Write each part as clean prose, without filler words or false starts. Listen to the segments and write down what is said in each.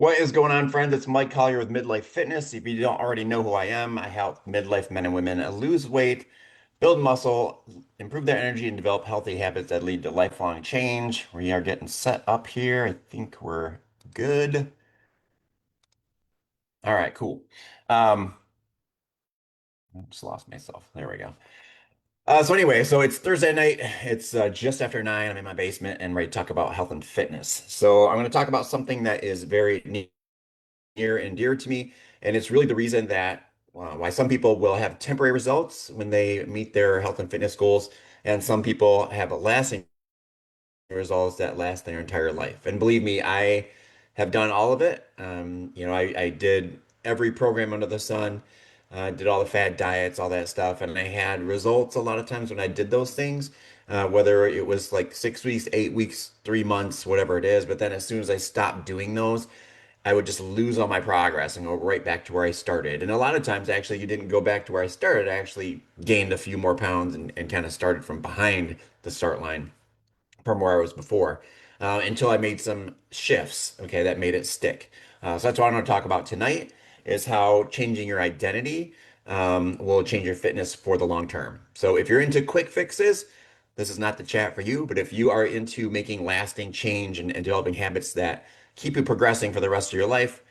What is going on, friends? It's Mike Collier with Midlife Fitness. If you don't already know who I am, I help midlife men and women lose weight, build muscle, improve their energy, and develop healthy habits that lead to lifelong change. We are getting set up here. I think we're good. All right, cool. Um, I just lost myself. There we go. So it's Thursday night. It's just after 9. I'm in my basement and ready to talk about health and fitness. So I'm going to talk about something that is very near and dear to me. And it's really the reason that why some people will have temporary results when they meet their health and fitness goals, and some people have a lasting results that last their entire life. And believe me, I have done all of it. I did every program under the sun, did all the fad diets, all that stuff, and I had results a lot of times when I did those things. Whether it was like 6 weeks, 8 weeks, 3 months, whatever it is. But then as soon as I stopped doing those, I would just lose all my progress and go right back to where I started. And a lot of times, actually, you didn't go back to where I started. I actually gained a few more pounds and kind of started from behind the start line from where I was before, until I made some shifts, okay, that made it stick. So that's what I want to talk about tonight is how changing your identity will change your fitness for the long term. So if you're into quick fixes, this is not the chat for you, but if you are into making lasting change and developing habits that keep you progressing for the rest of your life,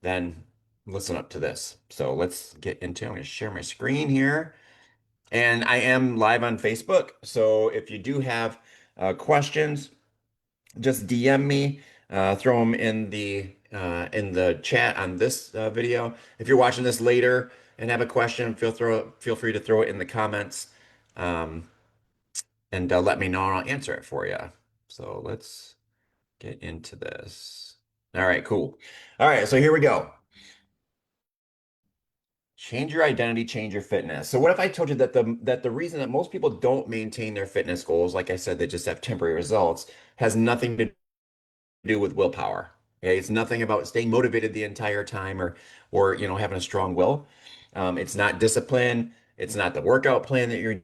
then listen up to this. So let's get into it. I'm going to share my screen here. And I am live on Facebook. So if you do have questions, just DM me, throw them in the chat on this video. If you're watching this later and have a question, feel free to throw it in the comments, um, and let me know and I'll answer it for you. So let's get into this. All right, cool. All right, so here we go. Change your identity, change your fitness. So what if I told you that the reason that most people don't maintain their fitness goals, like I said, they just have temporary results, has nothing to do with willpower. Okay, it's nothing about staying motivated the entire time or having a strong will. It's not discipline. It's not the workout plan that you're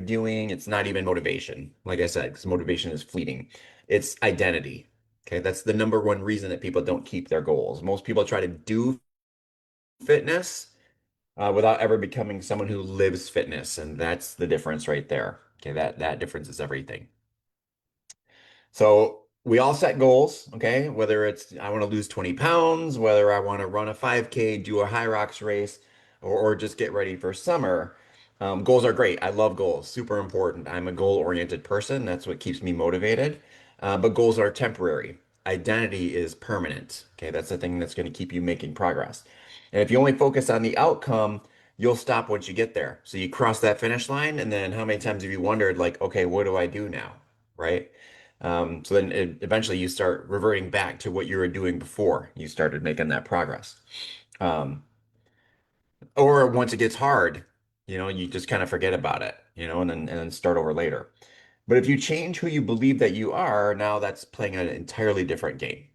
doing. It's not even motivation. Like I said, because motivation is fleeting. It's identity. Okay, that's the number one reason that people don't keep their goals. Most people try to do fitness without ever becoming someone who lives fitness, and that's the difference right there. Okay, that difference is everything. So we all set goals, okay? Whether it's I want to lose 20 pounds, whether I want to run a 5K, do a high rocks race, or just get ready for summer. Goals are great. I love goals, super important. I'm a goal-oriented person. That's what keeps me motivated. But goals are temporary. Identity is permanent. Okay, that's the thing that's going to keep you making progress. And if you only focus on the outcome, you'll stop once you get there. So you cross that finish line, and then how many times have you wondered, like, okay, what do I do now? Right? So then eventually you start reverting back to what you were doing before you started making that progress. Um, or once it gets hard, you just kind of forget about it, and then start over later. But if you change who you believe that you are, now that's playing an entirely different game.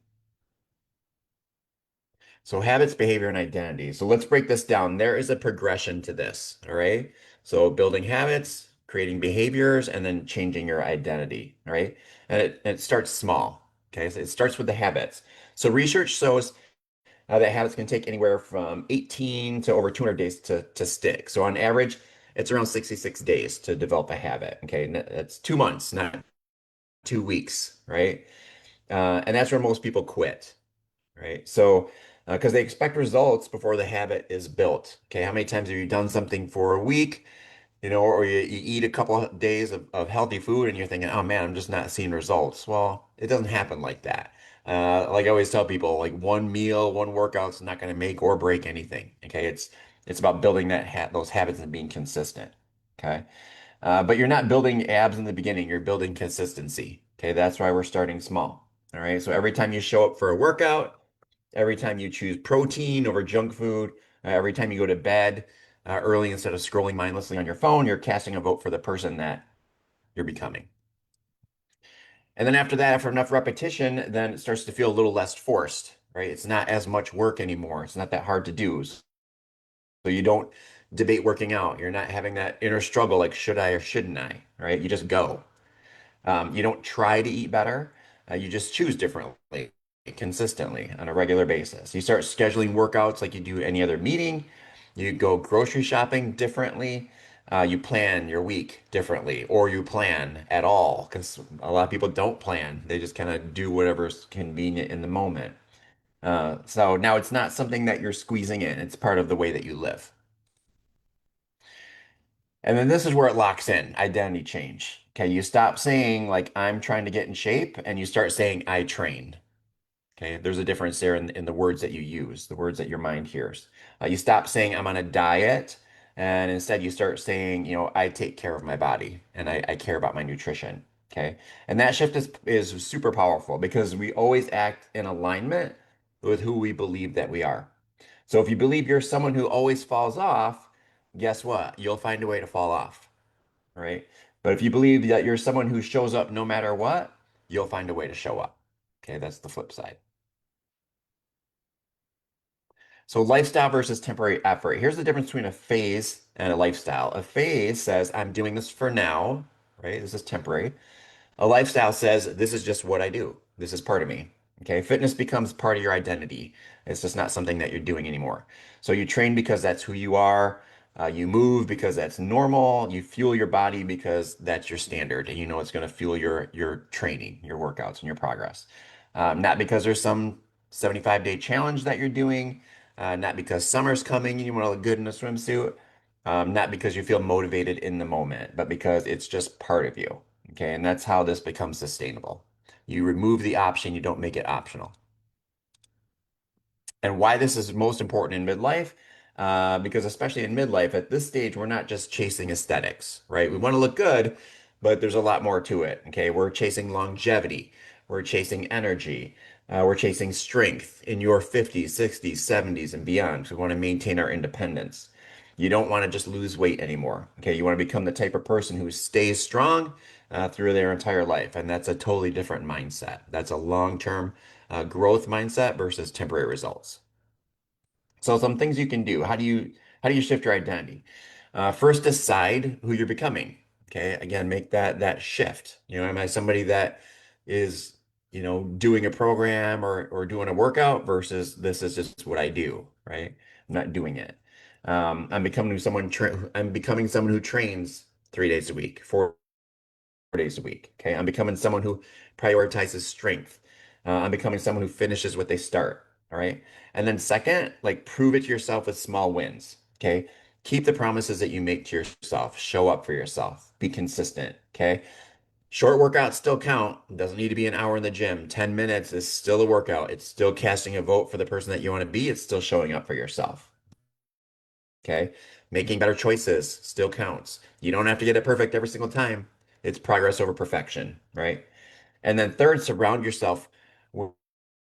So habits, behavior, and identity. So let's break this down. There is a progression to this, all right? So building habits, creating behaviors, and then changing your identity, all right? And it starts small, okay? So it starts with the habits. So research shows that habits can take anywhere from 18 to over 200 days to stick. So on average, it's around 66 days to develop a habit, okay? And that's 2 months, not 2 weeks, right? And that's where most people quit, right? So, because they expect results before the habit is built. Okay, how many times have you done something for a week, or you eat a couple of days of healthy food and you're thinking, oh man, I'm just not seeing results. Well, it doesn't happen like that. Like I always tell people, like one meal, one workout's not going to make or break anything. Okay, it's about building those habits and being consistent. Okay, but you're not building abs in the beginning. You're building consistency. Okay, that's why we're starting small. All right, so every time you show up for a workout, every time you choose protein over junk food, every time you go to bed early instead of scrolling mindlessly on your phone, you're casting a vote for the person that you're becoming. And then after that, after enough repetition, then it starts to feel a little less forced, right? It's not as much work anymore. It's not that hard to do. So you don't debate working out. You're not having that inner struggle like, should I or shouldn't I, right? You just go. You don't try to eat better. You just choose differently. consistently on a regular basis. You start scheduling workouts like you do any other meeting. You go grocery shopping differently. You plan your week differently, or you plan at all, because a lot of people don't plan. They just kind of do whatever's convenient in the moment. So now it's not something that you're squeezing in. It's part of the way that you live. And then this is where it locks in, identity change. Okay, you stop saying like I'm trying to get in shape and you start saying I train. Okay, there's a difference there in the words that you use, the words that your mind hears. You stop saying I'm on a diet, and instead you start saying, I take care of my body and I care about my nutrition. Okay, and that shift is super powerful because we always act in alignment with who we believe that we are. So if you believe you're someone who always falls off, guess what? You'll find a way to fall off, right? But if you believe that you're someone who shows up no matter what, you'll find a way to show up. Okay, that's the flip side. So lifestyle versus temporary effort. Here's the difference between a phase and a lifestyle. A phase says, I'm doing this for now, right? This is temporary. A lifestyle says, this is just what I do. This is part of me. Okay. Fitness becomes part of your identity. It's just not something that you're doing anymore. So you train because that's who you are. You move because that's normal. You fuel your body because that's your standard, and you know it's going to fuel your training, your workouts, and your progress. Not because there's some 75-day challenge that you're doing, not because summer's coming and you want to look good in a swimsuit, not because you feel motivated in the moment, but because it's just part of you. Okay, and that's how this becomes sustainable. You remove the option, you don't make it optional. And why this is most important in midlife, because especially in midlife, at this stage, we're not just chasing aesthetics, right? We want to look good, but there's a lot more to it. Okay, we're chasing longevity, we're chasing energy, we're chasing strength in your 50s, 60s, 70s, and beyond. So we want to maintain our independence. You don't want to just lose weight anymore. Okay, you want to become the type of person who stays strong through their entire life, and that's a totally different mindset. That's a long-term growth mindset versus temporary results. So some things you can do. How do you shift your identity? First, decide who you're becoming. Okay, again, make that shift. Am I somebody that is doing a program or doing a workout versus this is just what I do, right? I'm not doing it. I'm becoming someone who trains 3 days a week, 4 days a week. Okay. I'm becoming someone who prioritizes strength. I'm becoming someone who finishes what they start. All right. And then second, like prove it to yourself with small wins. Okay. Keep the promises that you make to yourself. Show up for yourself. Be consistent. Okay. Short workouts still count. It doesn't need to be an hour in the gym. 10 minutes is still a workout. It's still casting a vote for the person that you want to be. It's still showing up for yourself. Okay. Making better choices still counts. You don't have to get it perfect every single time. It's progress over perfection, right? And then third, surround yourself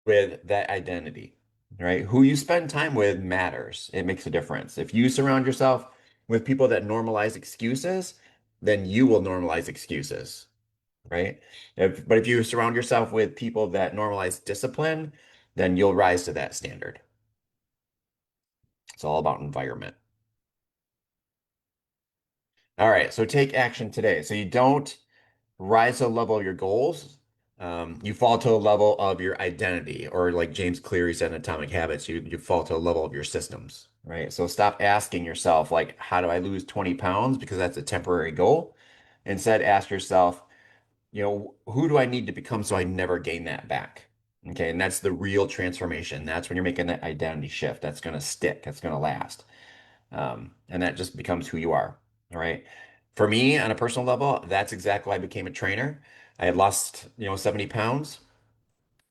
with that identity, right? Who you spend time with matters. It makes a difference. If you surround yourself with people that normalize excuses, then you will normalize excuses, right? But if you surround yourself with people that normalize discipline, then you'll rise to that standard. It's all about environment. All right, so take action today. So you don't rise to the level of your goals. You fall to a level of your identity, or like James Cleary said in Atomic Habits, you fall to a level of your systems, right? So stop asking yourself, like, how do I lose 20 pounds? Because that's a temporary goal. Instead, ask yourself, who do I need to become so I never gain that back? Okay, and that's the real transformation. That's when you're making that identity shift. That's going to stick. That's going to last. And that just becomes who you are. All right. For me, on a personal level, that's exactly why I became a trainer. I had lost, 70 pounds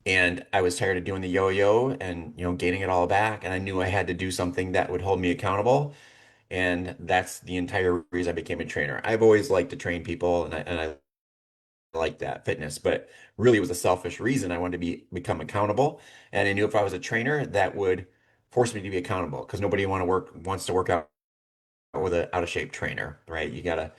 and I was tired of doing the yo-yo and, gaining it all back. And I knew I had to do something that would hold me accountable. And that's the entire reason I became a trainer. I've always liked to train people and I like that fitness, but really it was a selfish reason. I wanted to become accountable. And I knew if I was a trainer, that would force me to be accountable because nobody wants to work out with an out of shape trainer, right? You gotta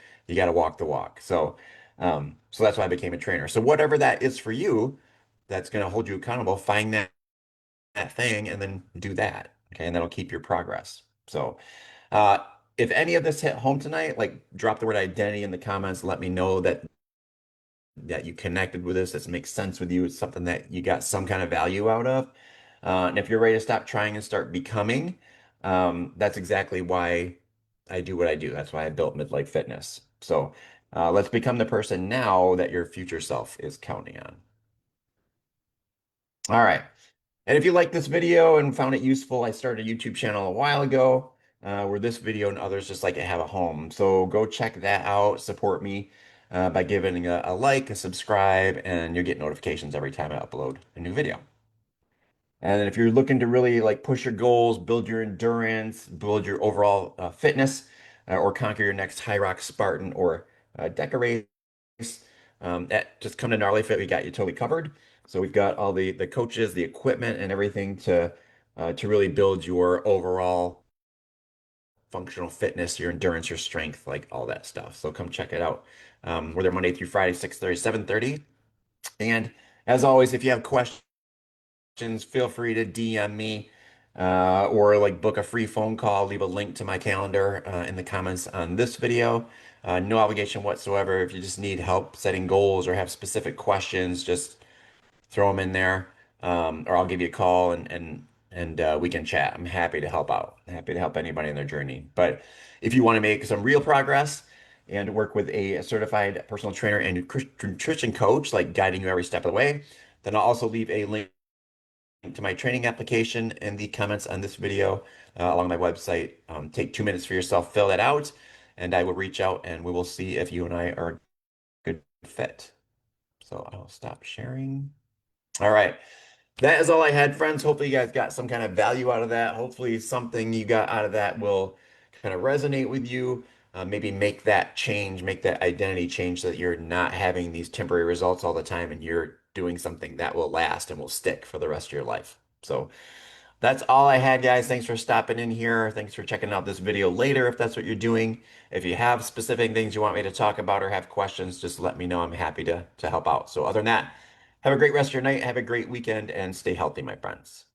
walk the walk. So that's why I became a trainer. So whatever that is for you, that's gonna hold you accountable. Find that thing and then do that. Okay, and that'll keep your progress. So uh, if any of this hit home tonight, like drop the word identity in the comments. Let me know that that you connected with this, that makes sense with you. It's something that you got some kind of value out of. And if you're ready to stop trying and start becoming, that's exactly why I do what I do. That's why I built Midlife Fitness. So let's become the person now that your future self is counting on. All right. And if you like this video and found it useful, I started a YouTube channel a while ago where this video and others just like to have a home. So go check that out. Support me by giving a like, a subscribe, and you'll get notifications every time I upload a new video. And if you're looking to really like push your goals, build your endurance, build your overall fitness, or conquer your next High Rock Spartan or Deca race, just come to Gnarly Fit. We got you totally covered. So we've got all the coaches, the equipment, and everything to really build your overall functional fitness, your endurance, your strength, like all that stuff. So come check it out. We're there Monday through Friday, 6:30, 7:30. And as always, if you have questions, feel free to DM me or like book a free phone call. Leave a link to my calendar in the comments on this video. No obligation whatsoever. If you just need help setting goals or have specific questions, just throw them in there, or I'll give you a call and we can chat. I'm happy to help out. Happy to help anybody in their journey. But if you want to make some real progress and work with a certified personal trainer and nutrition coach, like guiding you every step of the way, then I'll also leave a link to my training application in the comments on this video along my website. Take 2 minutes for yourself, fill that out, and I will reach out and we will see if you and I are a good fit. So I'll stop sharing. All right. That is all I had, friends. Hopefully, you guys got some kind of value out of that. Hopefully, something you got out of that will kind of resonate with you. Maybe make that change, make that identity change so that you're not having these temporary results all the time and you're doing something that will last and will stick for the rest of your life. So that's all I had, guys. Thanks for stopping in here. Thanks for checking out this video later if that's what you're doing. If you have specific things you want me to talk about or have questions, just let me know. I'm happy to help out. So other than that, have a great rest of your night. Have a great weekend and stay healthy, my friends.